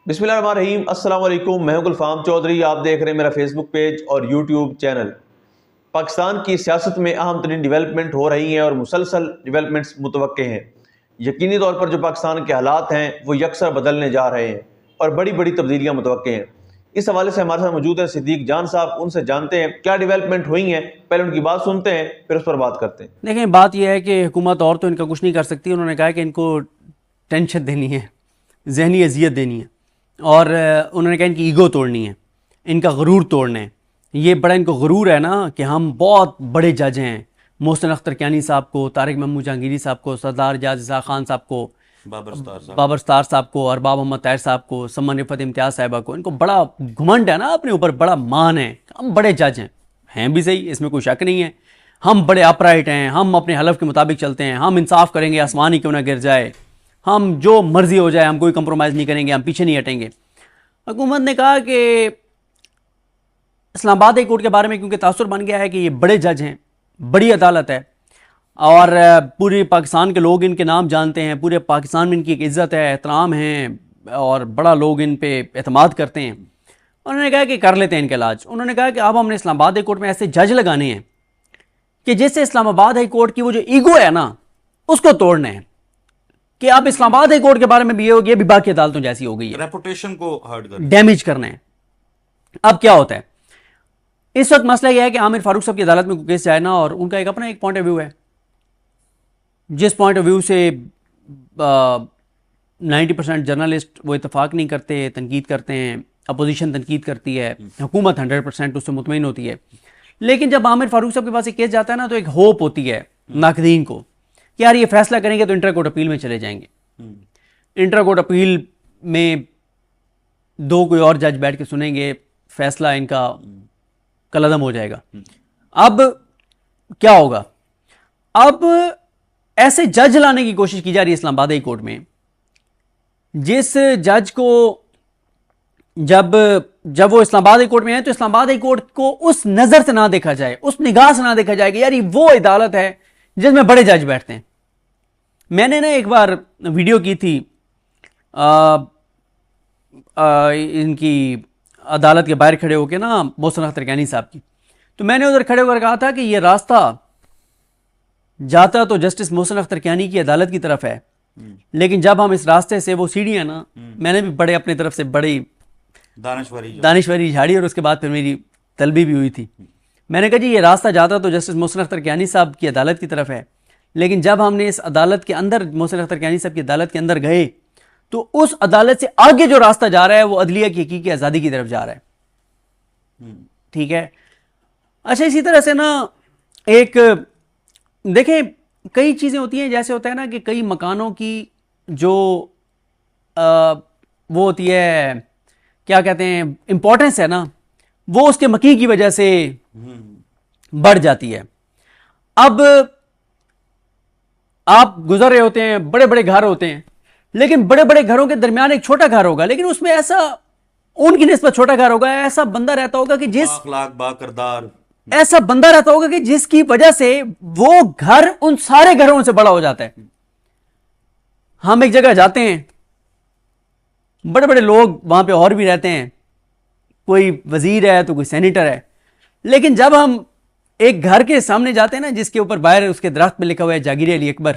बिस्मिल्लाहिर्रहमानिर्रहीम, अस्सलाम वालेकुम। मैं हूं गुलफाम चौधरी। आप देख रहे हैं मेरा फेसबुक पेज और यूट्यूब चैनल। पाकिस्तान की सियासत में अहम तरीन डेवलपमेंट हो रही हैं और मुसलसल डेवलपमेंट्स मुतवक्के हैं। यकीनी तौर पर जो पाकिस्तान के हालात हैं वो यकसर बदलने जा रहे हैं और बड़ी बड़ी तब्दीलियाँ मुतवक्के हैं। इस हवाले से हमारे साथ मौजूद हैं सिद्दीक जान साहब। उनसे जानते हैं क्या डेवलपमेंट हुई हैं, पहले उनकी बात सुनते हैं फिर उस पर बात करते हैं। देखें, बात यह है कि हुकूमत और तो इनका कुछ नहीं कर सकती। उन्होंने कहा कि इनको टेंशन देनी है, जहनी अजियत देनी है और उन्होंने कहा इनकी ईगो तोड़नी है, इनका गुरूर तोड़ना है। ये बड़ा इनको गुरूर है ना कि हम बहुत बड़े जज हैं। मोहसिन अख्तर कियानी साहब को, तारिक महमूद जहांगीरी साहब को, सरदार जाज इसा खान साहब को, बाबर स्तार साहब को, अरबाब मोहम्मद ताहिर साहब को, सम्मान रिफत इम्तियाज़ साहिबा को, इनको बड़ा घुमंड है ना अपने ऊपर, बड़ा मान है। हम बड़े जज हैं भी सही, इसमें कोई शक नहीं है। हम बड़े अपराइट हैं, हम अपने हलफ के मुताबिक चलते हैं, हम इंसाफ करेंगे, आसमान ही क्यों ना गिर जाए, हम जो मर्जी हो जाए, हम कोई कंप्रोमाइज़ नहीं करेंगे, हम पीछे नहीं हटेंगे। हुकूमत ने कहा कि इस्लामाबाद हाई कोर्ट के बारे में क्योंकि तासुर बन गया है कि ये बड़े जज हैं, बड़ी अदालत है और पूरे पाकिस्तान के लोग इनके नाम जानते हैं, पूरे पाकिस्तान में इनकी एक इज़्ज़त है, एहतराम है और बड़ा लोग इन पे एतमाद करते हैं। उन्होंने कहा कि कर लेते हैं इनका इलाज। उन्होंने कहा कि अब हमने इस्लामाबाद हाई कोर्ट में ऐसे जज लगाने हैं कि जिससे इस्लामाबाद हाई कोर्ट की वो जो ईगो है ना उसको तोड़ना है कि अब इस्लामाबाद हाई कोर्ट के बारे में भी ये हो गया, भी बाकी अदालतों जैसी हो गई है, रेपुटेशन को हर्ट कर डैमेज करना है। अब क्या होता है, इस वक्त मसला यह है कि आमिर फारूक साहब की अदालत में केस जाए ना और उनका एक अपना एक पॉइंट ऑफ व्यू है, जिस पॉइंट ऑफ व्यू से 90% जर्नलिस्ट वो इतफाक नहीं करते, तनकीद करते हैं, अपोजिशन तनकीद करती है, हुकूमत 100% उससे मुतमईन होती है। लेकिन जब आमिर फारूक साहब के पास एक केस जाता है ना तो एक होप होती है नाकदीन को कि यार ये फैसला करेंगे तो इंटर कोर्ट अपील में चले जाएंगे, इंटर कोर्ट अपील में दो कोई और जज बैठ के सुनेंगे, फैसला इनका कलअदम हो जाएगा। अब क्या होगा, अब ऐसे जज लाने की कोशिश की जा रही है इस्लामाबाद हाई कोर्ट में, जिस जज को जब वो इस्लामाबाद हाई कोर्ट में है तो इस्लामाबाद हाई कोर्ट को उस नजर से ना देखा जाए, उस निगाह से ना देखा जाए कि यार ये वो अदालत है जिसमें बड़े जज बैठते हैं। मैंने ना एक बार वीडियो की थी इनकी अदालत के बाहर खड़े होकर ना मोहसिन अख्तर कियानी साहब की, तो मैंने उधर खड़े होकर कहा था कि ये रास्ता जाता तो जस्टिस मोहसिन अख्तर कियानी की अदालत की तरफ है, लेकिन जब हम इस रास्ते से वो सीढ़ियाँ ना, मैंने भी बड़े अपनी तरफ से बड़ी दानिशवरी झाड़ी और उसके बाद फिर मेरी तलबी भी हुई थी। मैंने कहा जी ये रास्ता जाता तो जस्टिस मोहसिन अख्तर कियानी साहब की अदालत की तरफ है, लेकिन जब हमने इस अदालत के अंदर मोहसिन अख्तर कियानी साहब की अदालत के अंदर गए तो उस अदालत से आगे जो रास्ता जा रहा है वो अदलिया की हकीकी आज़ादी की तरफ जा रहा है। ठीक है, अच्छा इसी तरह से ना एक देखें कई चीज़ें होती हैं, जैसे होता है ना कि कई मकानों की जो वो होती है क्या कहते हैं इंपॉर्टेंस है ना, वो उसके मकी की वजह से बढ़ जाती है। अब आप गुजर रहे होते हैं, बड़े बड़े घर होते हैं, लेकिन बड़े बड़े घरों के दरमियान एक छोटा घर होगा, लेकिन उसमें ऐसा उनकी निस्बत छोटा घर होगा, ऐसा बंदा रहता होगा कि जिस बाकरदार ऐसा बंदा रहता होगा कि जिसकी वजह से वो घर उन सारे घरों से बड़ा हो जाता है। हम एक जगह जाते हैं, बड़े बड़े लोग वहां पे और भी रहते हैं, कोई वजीर है तो कोई सेनेटर है, लेकिन जब हम एक घर के सामने जाते हैं ना जिसके ऊपर बाहर उसके दरख्त में लिखा हुआ है जागीर अली अकबर,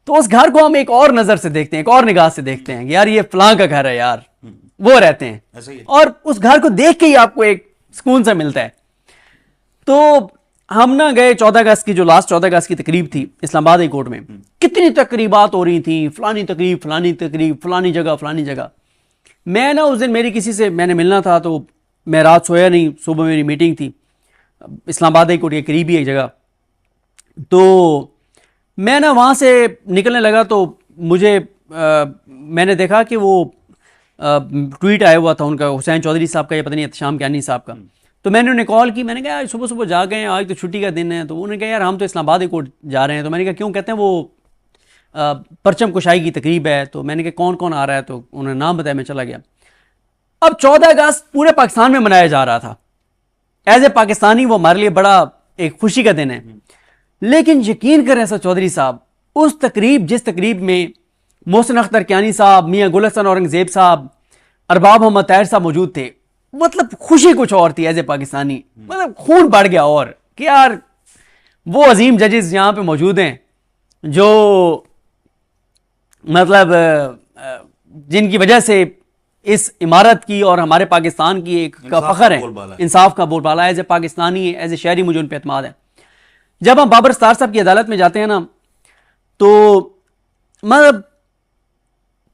तो उस घर को हम एक और नजर से देखते हैं, एक और निगाह से देखते हैं कि यार ये फलां का घर है यार, वो रहते हैं, और उस घर को देख के ही आपको एक सुकून सा मिलता है। तो हम ना गए 14 अगस्त की, जो लास्ट 14 अगस्त की तकरीब थी इस्लामाबाद हाई कोर्ट में, कितनी तकरीबात हो रही थी, फलानी तकरीब फलानी तकरीब, फलानी जगह फलानी जगह। मैं ना उस दिन मेरी किसी से मैंने मिलना था तो मैं रात सोया नहीं, सुबह मेरी मीटिंग थी इस्लामाबाद हाई कोर्ट के करीब ही एक जगह, तो मैं ना वहाँ से निकलने लगा तो मुझे मैंने देखा कि वो ट्वीट आया हुआ था उनका, हुसैन चौधरी साहब का या पता नहीं एहतशाम कियानी साहब का। तो मैंने उन्हें कॉल की, मैंने कहा यार सुबह सुबह जा गए, आज तो छुट्टी का दिन है। तो उन्होंने कहा यार हम तो इस्लामाबाद हाई कोर्ट जा रहे हैं। तो मैंने कहा क्यों? कहते हैं वो परचम कुशाई की तकरीब है। तो मैंने कहा कौन कौन आ रहा है? तो उन्होंने नाम बताया, मैं चला गया। अब 14 अगस्त पूरे पाकिस्तान में मनाया जा रहा था, एज ए पाकिस्तानी वो हमारे लिए बड़ा एक खुशी का दिन है। लेकिन यकीन करें सर चौधरी साहब, उस तकरीब जिस तकरीब में मोहसिन अख्तर कियानी साहब, मियाँ गुल हसन औरंगजेब साहब, अरबाब मोहम्मद ताहिर साहब मौजूद थे। मतलब खुशी कुछ और थी एज ए पाकिस्तानी, मतलब खून बढ़ गया और कि यार वो अजीम जजेस यहाँ पे मौजूद हैं जो मतलब जिनकी वजह से इस इमारत की और हमारे पाकिस्तान की एक का फख्र है, इंसाफ का बोलबाला है। As a Pakistani, as a शहरी मुझे उन पर एतमाद है। जब हम बाबर सत्तार साहब की अदालत में जाते हैं ना, तो मतलब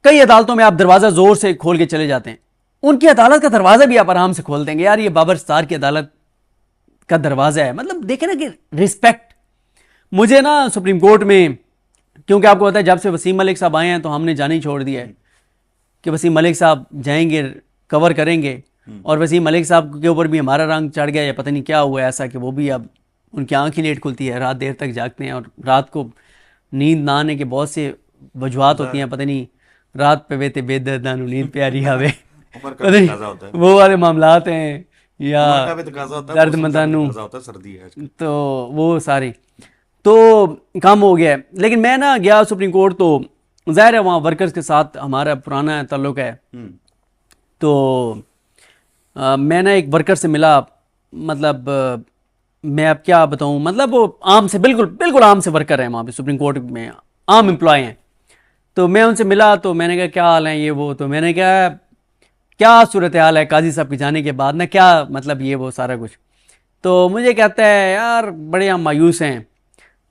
कई अदालतों में आप दरवाज़ा ज़ोर से खोल के चले जाते हैं, उनकी अदालत का दरवाज़ा भी आप आराम से खोल देंगे। यार ये बाबर सत्तार की अदालत का दरवाज़ा है। मतलब देखें ना कि रिस्पेक्ट। मुझे ना सुप्रीम कोर्ट में, क्योंकि आपको पता है जब से वसीम मलिक साहब आए हैं तो हमने जाना ही छोड़ दिया है कि वसीम मलिक साहब जाएंगे, कवर करेंगे, और वसीम मलिक साहब के ऊपर भी हमारा रंग चढ़ गया या पता नहीं क्या हुआ ऐसा कि वो भी अब उनकी आँख ही लेट खुलती है, रात देर तक जागते हैं और रात को नींद ना आने के बहुत से वजूहात होती हैं। पता नहीं रात पे बेते बेदर्द नींद प्यारी आवे, वो वाले मामलात हैं या दर्द मदानू, तो वो सारी तो काम हो गया है। लेकिन मैं ना गया सुप्रीम कोर्ट, तो ज़ाहिर है वहाँ वर्कर्स के साथ हमारा पुराना ताल्लुक़ है। तो मैं ना एक वर्कर से मिला, मतलब मैं अब क्या बताऊँ, मतलब वो आम से बिल्कुल आम से वर्कर है वहाँ पे सुप्रीम कोर्ट में, आम एम्प्लॉय हैं। तो मैं उनसे मिला तो मैंने कहा क्या हाल है ये वो, तो मैंने कहा क्या सूरत हाल है काजी साहब के जाने के बाद ना, क्या मतलब ये वो सारा कुछ। तो मुझे कहता है यार बड़े हम मायूस हैं,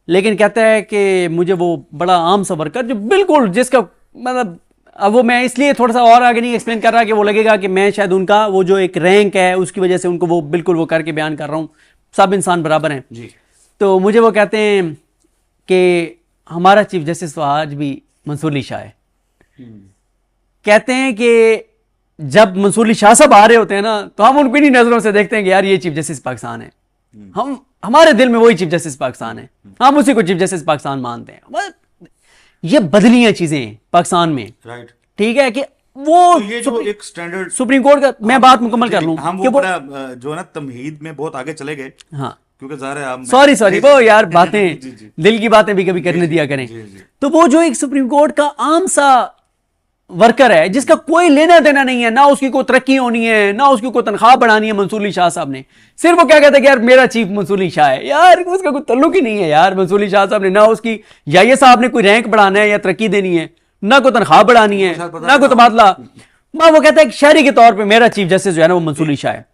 लेकिन कहता है कि मुझे वो बड़ा आम सा वर्कर जो बिल्कुल जिसका मतलब, अब वो मैं इसलिए थोड़ा सा और आगे नहीं एक्सप्लेन कर रहा कि वो लगेगा कि मैं शायद उनका वो जो एक रैंक है उसकी वजह से उनको वो बिल्कुल वो करके बयान कर रहा हूँ, सब इंसान बराबर हैं जी। तो मुझे वो कहते हैं कि हमारा चीफ जस्टिस तो आज भी मंसूर अली शाह है। कहते हैं कि जब मंसूर अली शाह साहब आ रहे होते हैं ना, तो हम उनको इन्हीं नजरों से देखते हैं कि यार ये चीफ जस्टिस पाकिस्तान है। हम हमारे दिल में वही चीफ जस्टिस पाकिस्तान है, हम उसी को चीफ जस्टिस पाकिस्तान मानते हैं। ये बदली हैं चीजें पाकिस्तान में, राइट? ठीक है कि वो तो ये जो एक स्टैंडर्ड सुप्रीम कोर्ट का, मैं बात मुकम्मल कर लूं, हम वो जो है ना तमहीद में बहुत आगे चले गए। हाँ, क्योंकि ज़ाहिर है सॉरी वो यार बातें दिल की बातें भी कभी करने दिया करें। तो वो जो एक सुप्रीम कोर्ट का आम सा वर्कर है जिसका कोई लेना देना नहीं है, ना उसकी कोई तरक्की होनी है, ना उसकी कोई तनख्वाह बढ़ानी है मंसूर अली शाह साहब ने, सिर्फ वो क्या कहता है कि यार मेरा चीफ मंसूर अली शाह है। यार उसका कोई तल्लुक ही नहीं है यार मंसूर अली शाह साहब ने, ना उसकी या साहब ने कोई रैंक बढ़ाना है या तरक्की देनी है, ना कोई तनख्वाह बढ़ानी है, ना कोई तबादला। वो कहता है कि शहरी के तौर पर मेरा चीफ जस्टिस जो है ना वो मंसूर अली शाह है।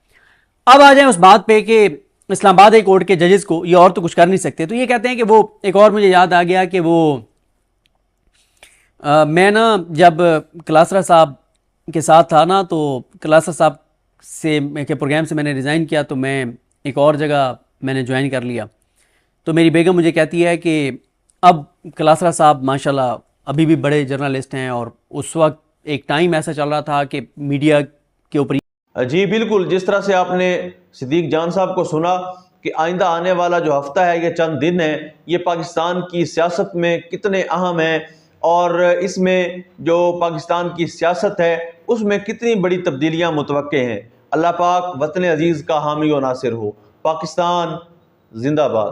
अब आ जाए उस बात पे कि इस्लामाबाद हाई कोर्ट के जजेस को ये और तो कुछ कर नहीं सकते, तो ये कहते हैं कि वो एक और मुझे याद आ गया कि वो मैं ना जब कलासरा साहब के साथ था ना, तो कलासरा साहब से के प्रोग्राम से मैंने रिज़ाइन किया, तो मैं एक और जगह मैंने ज्वाइन कर लिया। तो मेरी बेगम मुझे कहती है कि अब कलासरा साहब माशाल्लाह अभी भी बड़े जर्नलिस्ट हैं, और उस वक्त एक टाइम ऐसा चल रहा था कि मीडिया के ऊपर। जी बिल्कुल, जिस तरह से आपने सिद्दीक जान साहब को सुना कि आइंदा आने वाला जो हफ्ता है, ये चंद दिन है, ये पाकिस्तान की सियासत में कितने अहम हैं, और इसमें जो पाकिस्तान की सियासत है उसमें कितनी बड़ी तब्दीलियां मुतवक्के हैं। अल्लाह पाक वतन अजीज़ का हामी व नासिर हो। पाकिस्तान जिंदाबाद।